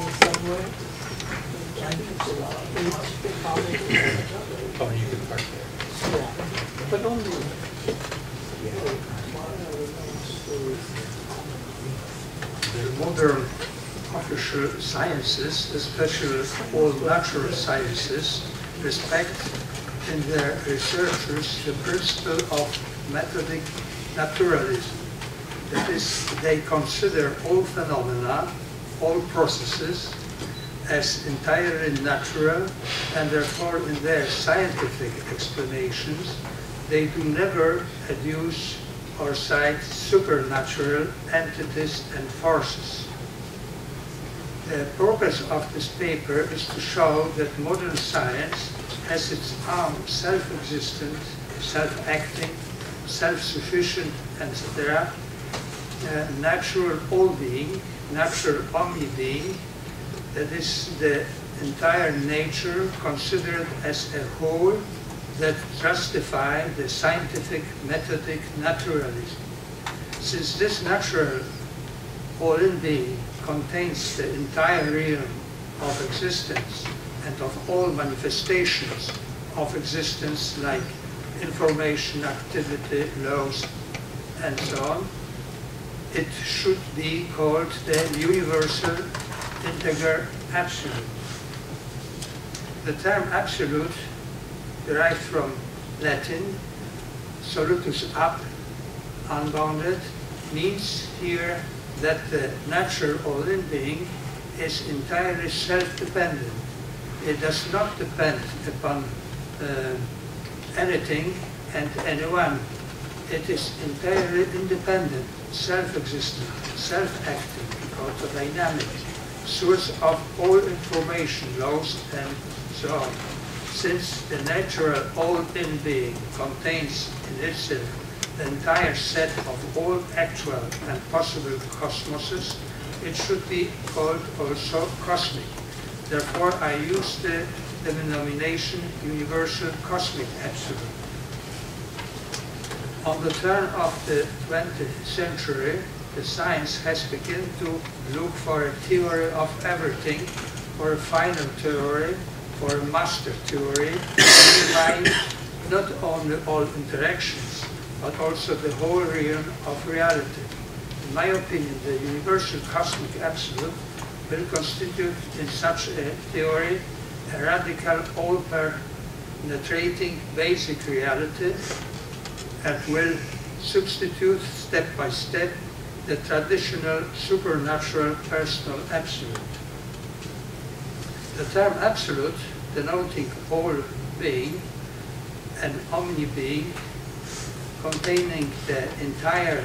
somewhere. Oh, you can park there. Yeah, but only. The modern official sciences, especially all natural sciences, respect in their researchers the principle of methodic naturalism. That is, they consider all phenomena, all processes, as entirely natural, and therefore in their scientific explanations, they do never adduce or cite supernatural entities and forces. The purpose of this paper is to show that modern science has its own self-existent, self-acting, self-sufficient, etc., natural all-being, natural omni-being, that is the entire nature considered as a whole that justify the scientific methodic naturalism. Since this natural all-in-being contains the entire realm of existence and of all manifestations of existence like information, activity, laws, and so on, it should be called the universal integer absolute. The term absolute, derived from Latin, solutus ab, unbounded, means here that the natural all-in being is entirely self-dependent. It does not depend upon anything and anyone. It is entirely independent, self-existent, self-acting, auto-dynamic, source of all information, laws, and so on. Since the natural all-in being contains in itself the entire set of all actual and possible cosmoses, it should be called also cosmic. Therefore, I use the denomination universal cosmic absolute. On the turn of the 20th century, the science has begun to look for a theory of everything, for a final theory, for a master theory, unifying not only all interactions, but also the whole realm of reality. In my opinion, the universal cosmic absolute will constitute in such a theory a radical, all-penetrating basic reality, and will substitute step by step the traditional supernatural personal absolute. The term absolute, denoting all being and omni-being, containing the entire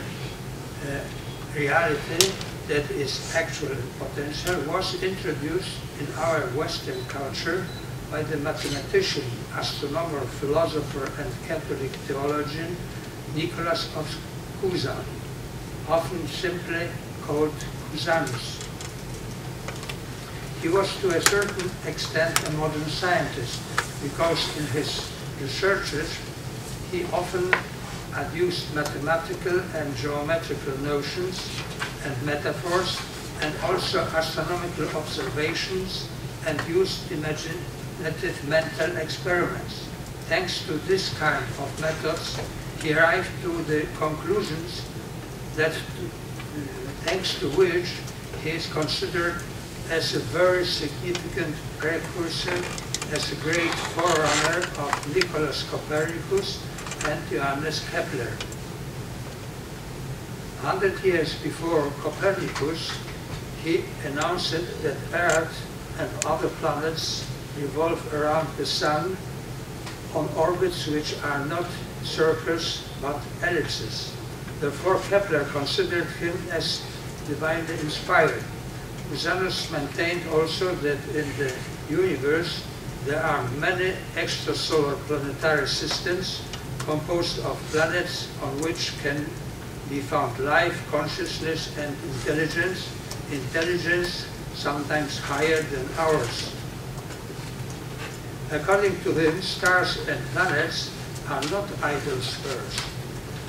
reality that is actual and potential, was introduced in our Western culture by the mathematician, astronomer, philosopher, and Catholic theologian Nicholas of Cusa, often simply called Cusanus. He was to a certain extent a modern scientist because in his researches he often adduced mathematical and geometrical notions and metaphors, and also astronomical observations, and used imaginative mental experiments. Thanks to this kind of methods, he arrived to the conclusions that, thanks to which he is considered as a very significant precursor, as a great forerunner of Nicholas Copernicus and Johannes Kepler. 100 years before Copernicus, he announced that Earth and other planets revolve around the Sun on orbits which are not circles but ellipses. Therefore, Kepler considered him as divinely inspired. Cusanus maintained also that in the universe there are many extrasolar planetary systems composed of planets on which can be found life, consciousness, and intelligence sometimes higher than ours. According to him, stars and planets are not idle spheres.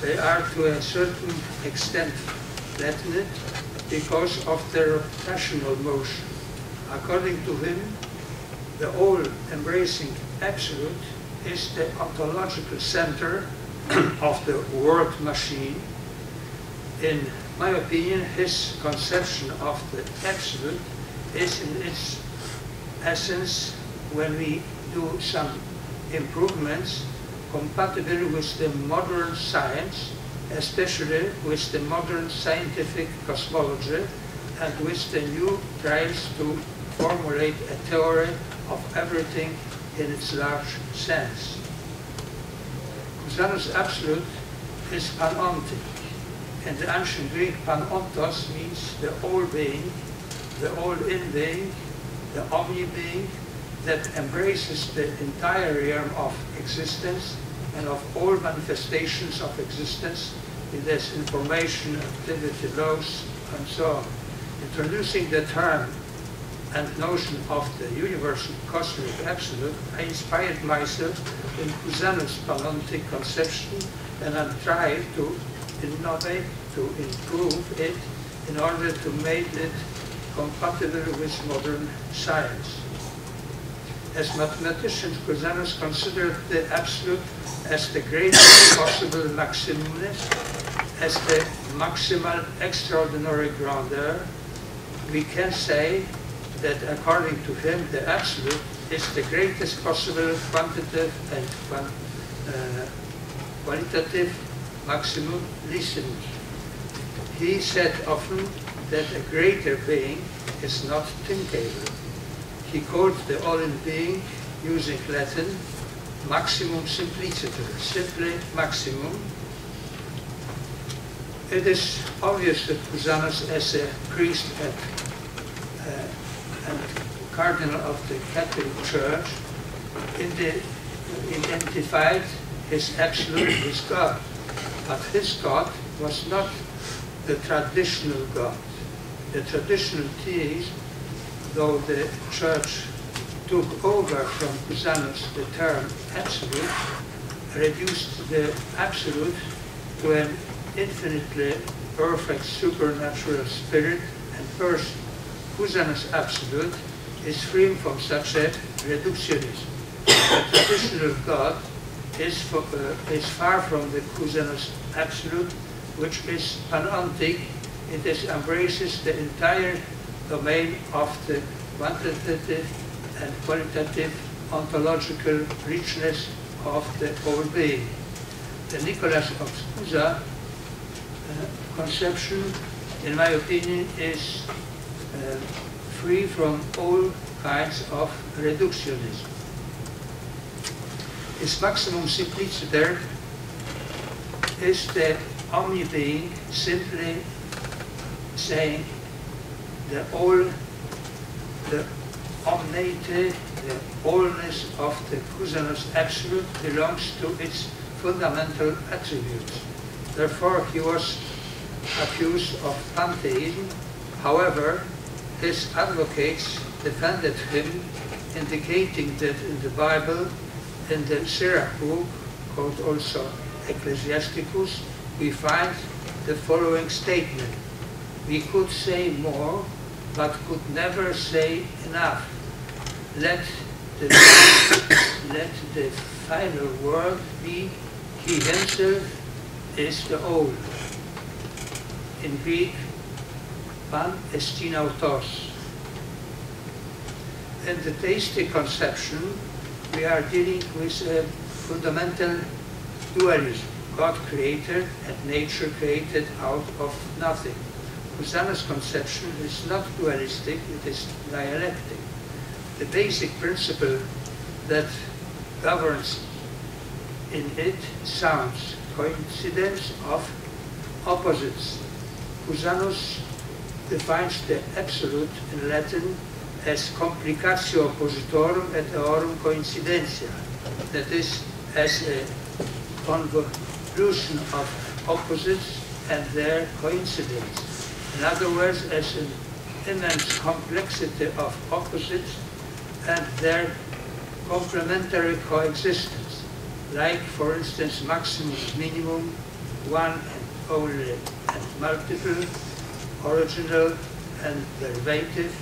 They are to a certain extent flattened because of their rotational motion. According to him, the all-embracing absolute is the ontological center of the world machine. In my opinion, his conception of the absolute is in its essence, when we do some improvements, compatible with the modern science, especially with the modern scientific cosmology, and with the new tries to formulate a theory of everything in its large sense. Cusanus' absolute is panontic. In the ancient Greek, panontos means the all-being, the all-in being, the omni-being that embraces the entire realm of existence and of all manifestations of existence in this information, activity, laws, and so on. Introducing the term and notion of the universal cosmic absolute, I inspired myself in Cusanus' panontic conception, and I tried to innovate, to improve it in order to make it compatible with modern science. As mathematicians, Cusanus considered the absolute as the greatest possible maximumness, as the maximal extraordinary grandeur. We can say that according to him, the absolute is the greatest possible quantitative and qualitative maximum listening. He said often that a greater being is not thinkable. He called the all-in being, using Latin, maximum simpliciter, simply maximum. It is obvious that Cusanus, as a priest and cardinal of the Catholic Church, identified his absolute with God. But his God was not the traditional God. The traditional theism, though the Church took over from Cusanus the term absolute, reduced the absolute to an infinitely perfect supernatural spirit and person. Cusanus' absolute is free from such a reductionism. The traditional God is far from the Cusanus absolute, which is panontic. It embraces the entire domain of the quantitative and qualitative ontological richness of the whole being. The Nicholas of Cusa conception, in my opinion, is free from all kinds of reductionism. His maximum simpliciter is the omni-being, simply saying the omnity, the allness of the Cusanus absolute belongs to its fundamental attributes. Therefore, he was accused of pantheism. However, his advocates defended him, indicating that in the Bible, in the Sirach book, called also Ecclesiasticus, we find the following statement: we could say more, but could never say enough. Let the final word be, he himself is the all. In Greek, pan estinautos. In the theistic conception, we are dealing with a fundamental dualism. God created and nature created out of nothing. Cusanus' conception is not dualistic, it is dialectic. The basic principle that governs in it sounds coincidence of opposites. Cusanus defines the absolute in Latin as complicatio oppositorum et eorum coincidentia, that is, as a convolution of opposites and their coincidence. In other words, as an immense complexity of opposites and their complementary coexistence, like, for instance, maximum, minimum, one and only and multiple, original and derivative.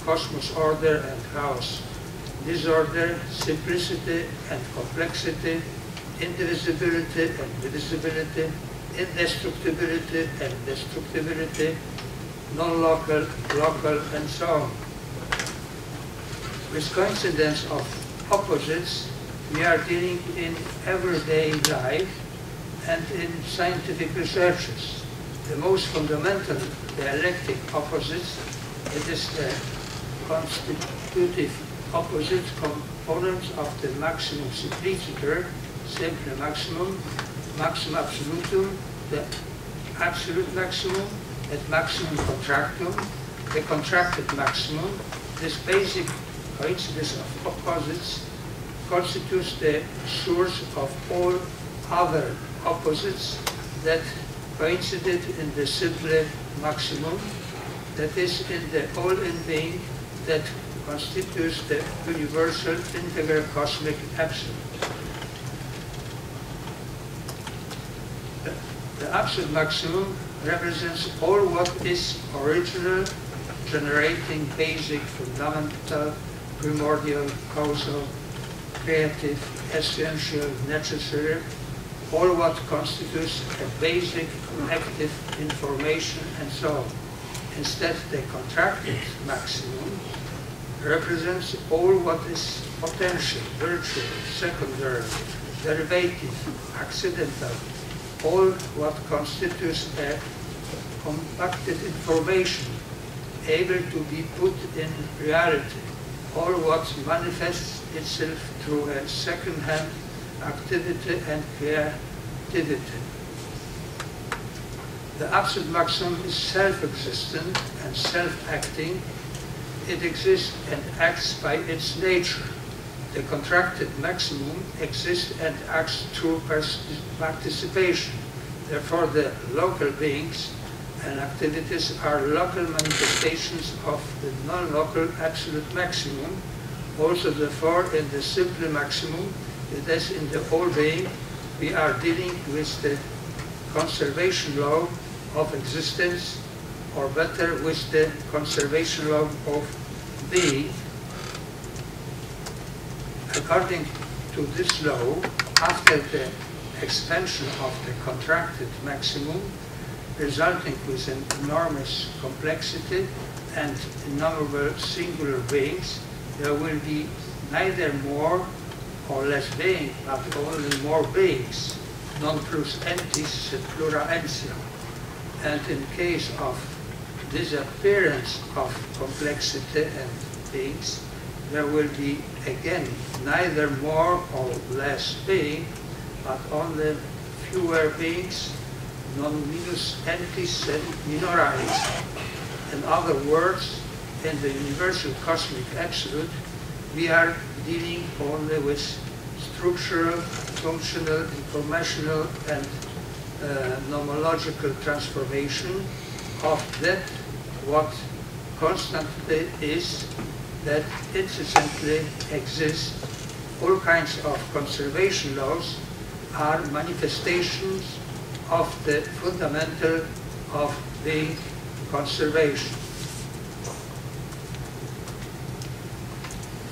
cosmos order and chaos, disorder, simplicity and complexity, indivisibility and divisibility, indestructibility and destructibility, non-local, local, and so on. With coincidence of opposites, we are dealing in everyday life and in scientific researches. The most fundamental dialectic opposites, it is the constitutive opposite components of the maximum simpliciter, simple maximum, maximum absolutum, the absolute maximum, and maximum contractum, the contracted maximum. This basic coincidence of opposites constitutes the source of all other opposites that coincided in the simple maximum, that is in the all-in-being that constitutes the universal integral cosmic absolute. The absolute maximum represents all what is original, generating, basic, fundamental, primordial, causal, creative, essential, necessary, all what constitutes a basic connective information, and so on. Instead, the contracted maximum represents all what is potential, virtual, secondary, derivative, accidental, all what constitutes a compacted information, able to be put in reality, all what manifests itself through a second-hand activity and creativity. The absolute maximum is self-existent and self-acting. It exists and acts by its nature. The contracted maximum exists and acts through participation. Therefore, the local beings and activities are local manifestations of the non-local absolute maximum. Also, therefore, in the simple maximum, it is in the whole being, we are dealing with the conservation law of existence, or better, with the conservation law of being. According to this law, after the expansion of the contracted maximum, resulting with an enormous complexity and innumerable singular beings, there will be neither more or less being, but only more beings, non plus entis sed plura entiam. And in case of disappearance of complexity and beings, there will be again neither more or less being, but only fewer beings, non minus entis sed minora entiam. In other words, in the universal cosmic absolute, we are dealing only with structural, functional, informational, and nomological transformation of that what constantly is, that incessantly exists. All kinds of conservation laws are manifestations of the fundamental of being conservation.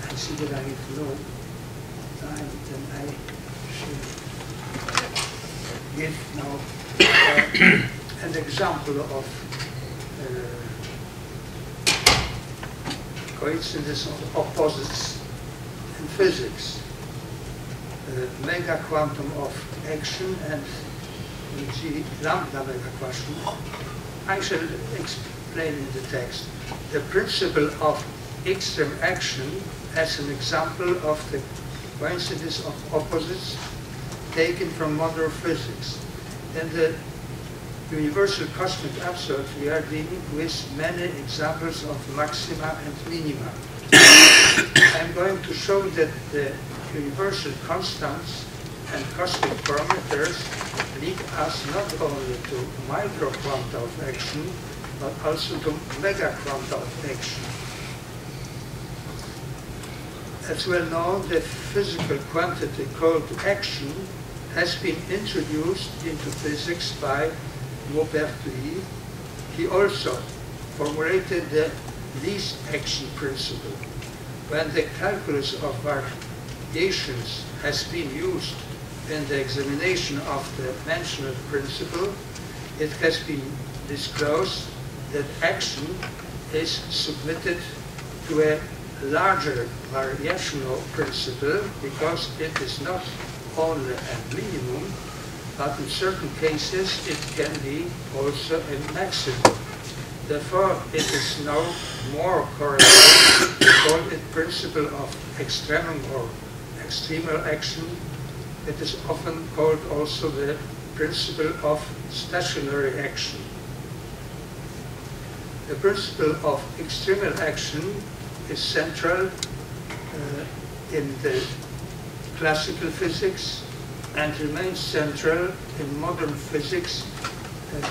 I see that I have no time, then I should give now an example of coincidence of opposites in physics. Mega quantum of action and G lambda mega quantum. I shall explain in the text. The principle of extreme action as an example of the coincidence of opposites taken from modern physics. In the universal cosmic absolute, we are dealing with many examples of maxima and minima. I'm going to show that the universal constants and cosmic parameters lead us not only to micro quanta of action, but also to mega quanta of action. As well known, the physical quantity called action has been introduced into physics by Maupertuis. He also formulated the least action principle. When the calculus of variations has been used in the examination of the mentioned principle, it has been disclosed that action is submitted to a larger variational principle because it is not only a minimum, but in certain cases it can be also a maximum. Therefore, it is now more correct to call it principle of extremum or extremal action. It is often called also the principle of stationary action. The principle of extremal action is central in the classical physics and remains central in modern physics,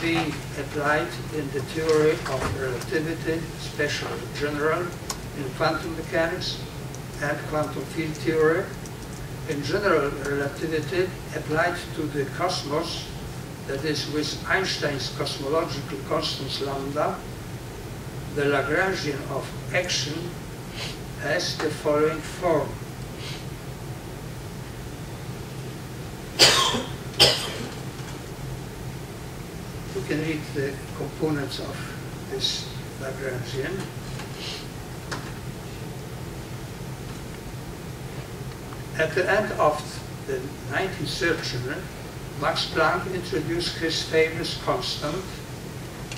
being applied in the theory of relativity, especially general, in quantum mechanics and quantum field theory. In general relativity applied to the cosmos, that is with Einstein's cosmological constants lambda, the Lagrangian of action has the following form. You can read the components of this Lagrangian. At the end of the 19th century, Max Planck introduced his famous constant,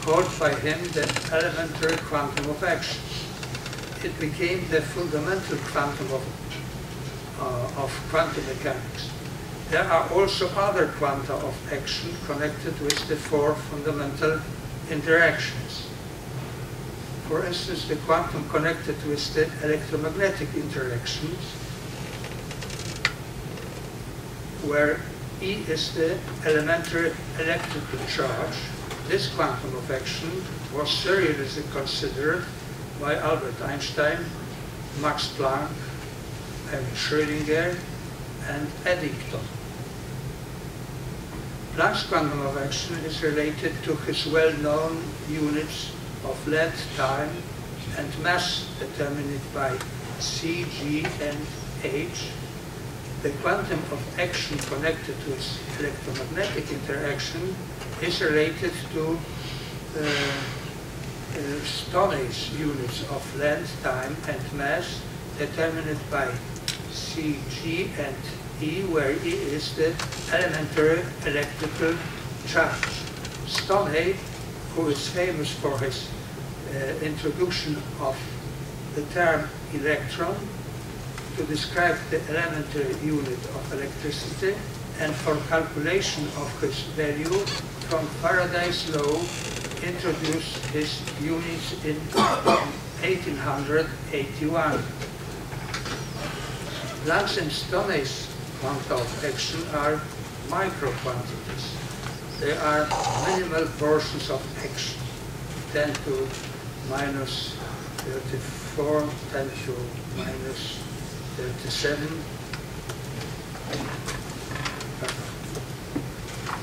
called by him the elementary quantum of action. It became the fundamental quantum of quantum mechanics. There are also other quanta of action connected with the four fundamental interactions. For instance, the quantum connected with the electromagnetic interactions, where E is the elementary electrical charge. This quantum of action was seriously considered by Albert Einstein, Max Planck, and Schrödinger, and Eddington. Planck's quantum of action is related to his well-known units of length, time, and mass determined by C, G, and H. The quantum of action connected with electromagnetic interaction is related to Stoney's units of length, time, and mass determined by C, G, and E, where E is the elementary electrical charge. Stoney, who is famous for his introduction of the term electron to describe the elementary unit of electricity, and for calculation of his value from Faraday's law, introduced his units in 1881. Planck's and Stoney's quanta of action are micro-quantities. They are minimal portions of action, 10 to minus 34, 10 to minus 37.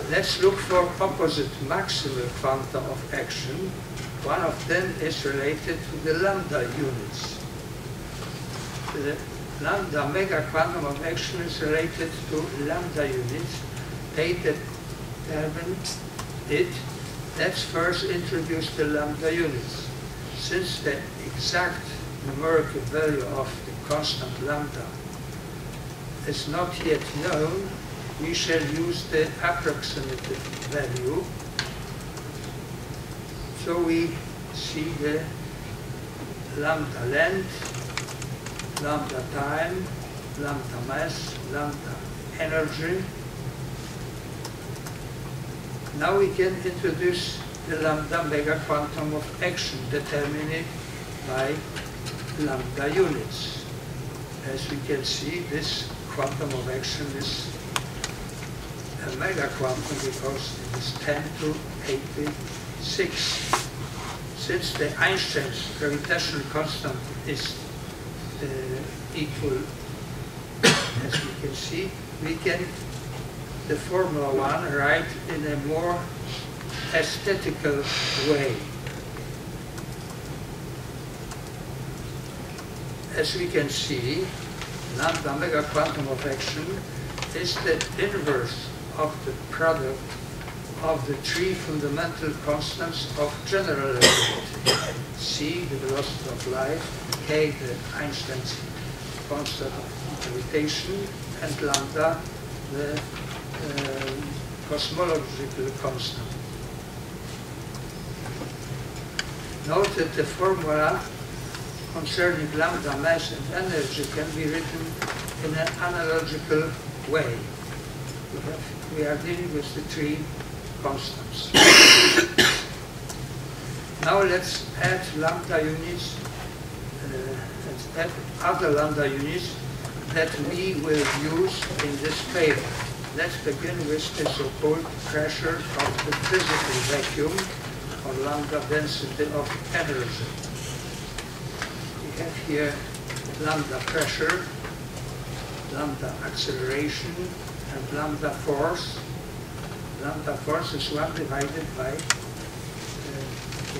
Let's look for opposite maximal quanta of action. One of them is related to the lambda units. The lambda mega quantum of action is related to lambda units. They determine it. Let's first introduce the lambda units. Since the exact numerical value of the constant lambda is not yet known, we shall use the approximative value. So we see the lambda length, lambda time, lambda mass, lambda energy. Now we can introduce the lambda mega quantum of action determined by lambda units. As we can see, this quantum of action is a mega quantum because it is 10 to 86. Since the Einstein's gravitational constant is equal, as we can see, we can the Formula 1 write in a more aesthetical way. as we can see, lambda mega quantum of action is the inverse of the product of the three fundamental constants of general relativity. C, the velocity of light, K, the Einstein's constant of gravitation, and lambda, the cosmological constant. Note that the formula concerning lambda mass and energy can be written in an analogical way. We are dealing with the three constants. Now let's add lambda units, let's add other lambda units that we will use in this paper. Let's begin with the so-called pressure of the physical vacuum, or lambda density of energy. We have here lambda pressure, lambda acceleration, and lambda force. Lambda force is 1 divided by K.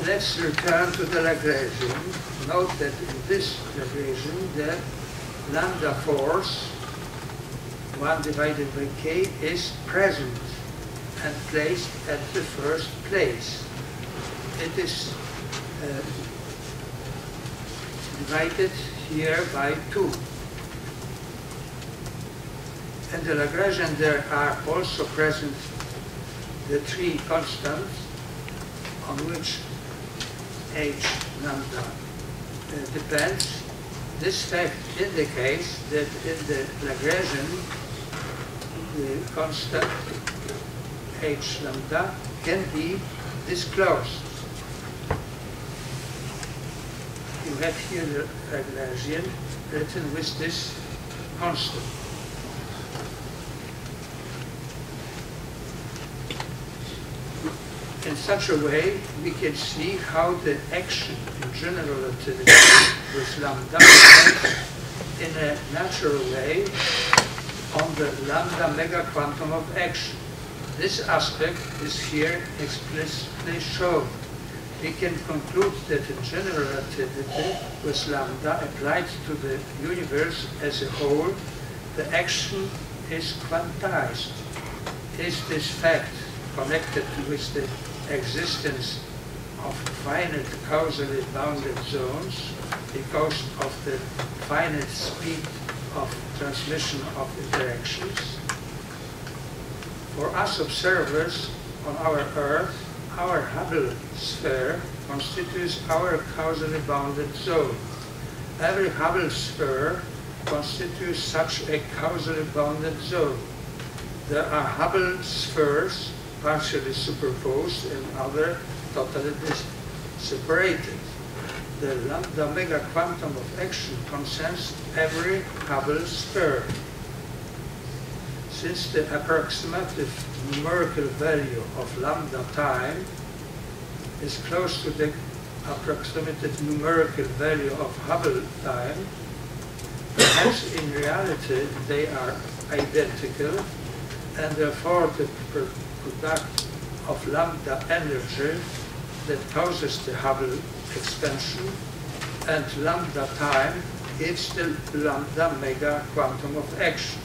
Let's return to the Lagrangian. Note that in this Lagrangian, the lambda force, 1 divided by K, is present and placed at the first place. It is divided here by 2. In the Lagrangian there are also present the three constants on which h lambda depends. This fact indicates that in the Lagrangian the constant h lambda can be disclosed. You have here the Lagrangian written with this constant. In such a way, we can see how the action in general relativity with lambda depends in a natural way on the lambda mega quantum of action. This aspect is here explicitly shown. We can conclude that in general relativity with lambda applied to the universe as a whole, the action is quantized. Is this fact connected with the existence of finite causally bounded zones because of the finite speed of transmission of interactions? For us observers on our Earth, our Hubble sphere constitutes our causally bounded zone. Every Hubble sphere constitutes such a causally bounded zone. There are Hubble spheres partially superposed and other totally separated. The lambda mega quantum of action concerns every Hubble sphere. Since the approximative numerical value of lambda time is close to the approximative numerical value of Hubble time, perhaps in reality they are identical, and therefore the product of lambda energy that causes the Hubble expansion and lambda time gives the lambda mega quantum of action.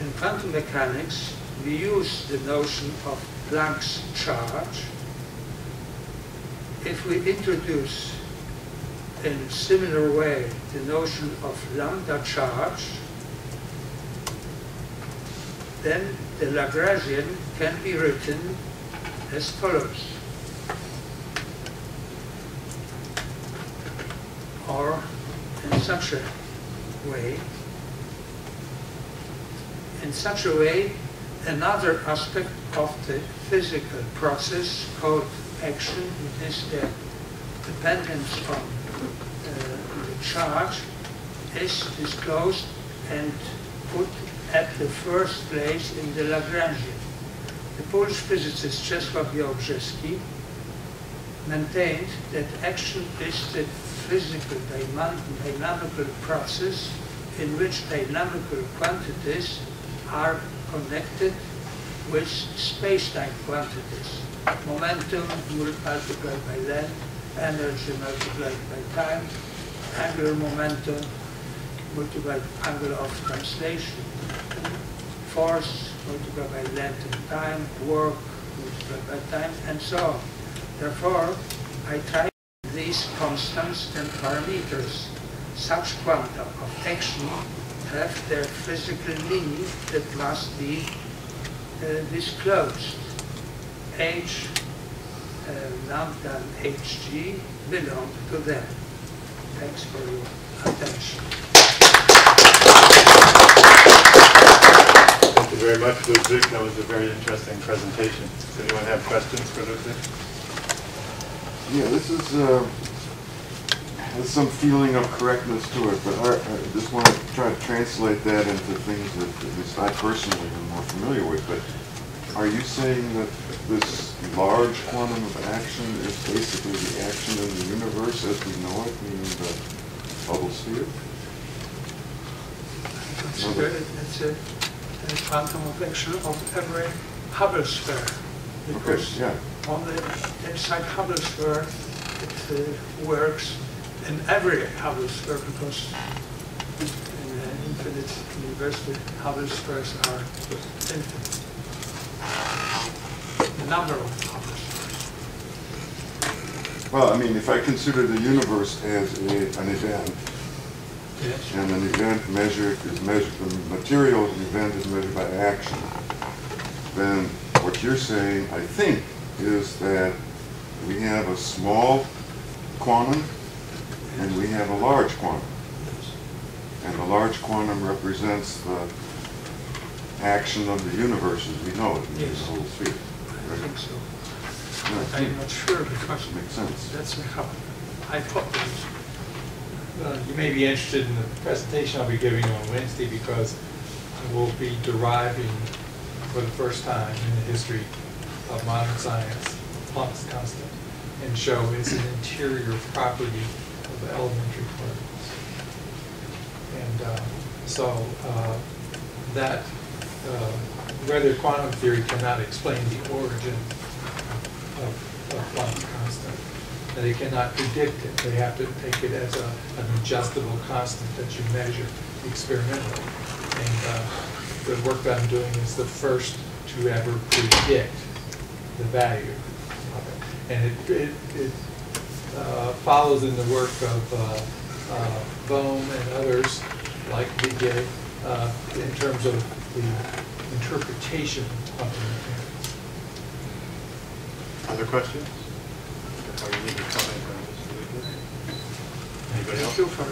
In quantum mechanics, we use the notion of Planck's charge. If we introduce in similar way the notion of lambda charge, then the Lagrangian can be written as follows, or in such a way. In such a way, another aspect of the physical process called action, it is the dependence on the charge, is disclosed and put at the first place in the Lagrangian. The Polish physicist Czesław Białobrzeszki maintained that action is the physical dynamical process in which dynamical quantities are connected with space-time quantities. Momentum multiplied by length, energy multiplied by time, angular momentum multiplied by angle of translation, force multiplied by length and time, work multiplied by time, and so on. Therefore, I try these constants and parameters. Such quanta of action have their physical limit that must be disclosed. H lambda and hg belong to them. Thanks for your attention. Thank you very much, Ludwik. That was a very interesting presentation. Does anyone have questions for Ludwik? Yeah, this is has some feeling of correctness to it, but I just want to try to translate that into things that at least I personally am more familiar with. But are you saying that this large quantum of action is basically the action in the universe as we know it, meaning the bubble sphere? It's a quantum of action of every Hubble sphere. Because on the inside Hubble sphere, it works in every Hubble sphere, because in an infinite universe, the Hubble spheres are infinite. The number of Hubble spheres. Well, I mean, if I consider the universe as an event, yes, and an event the material of an event is measured by action, then what you're saying, I think, is that we have a small quantum and we have a large quantum. And the large quantum represents the action of the universe as we know it in the whole sphere. I think so. Yeah, I'm not sure, because that makes sense. that's a hypothesis. You may be interested in the presentation I'll be giving on Wednesday, because I will be deriving for the first time in the history of modern science Planck's constant, and show it's an interior property of the elementary particles. And that whether quantum theory cannot explain the origin of Planck's constant, that it cannot predict it. They have to take it as an adjustable constant that you measure experimentally. And the work that I'm doing is the first to ever predict the value of it. And it follows in the work of Bohm and others like Vigier in terms of the interpretation of the mechanics. Other questions? Or you need to comment on this? Anybody else? Thank you for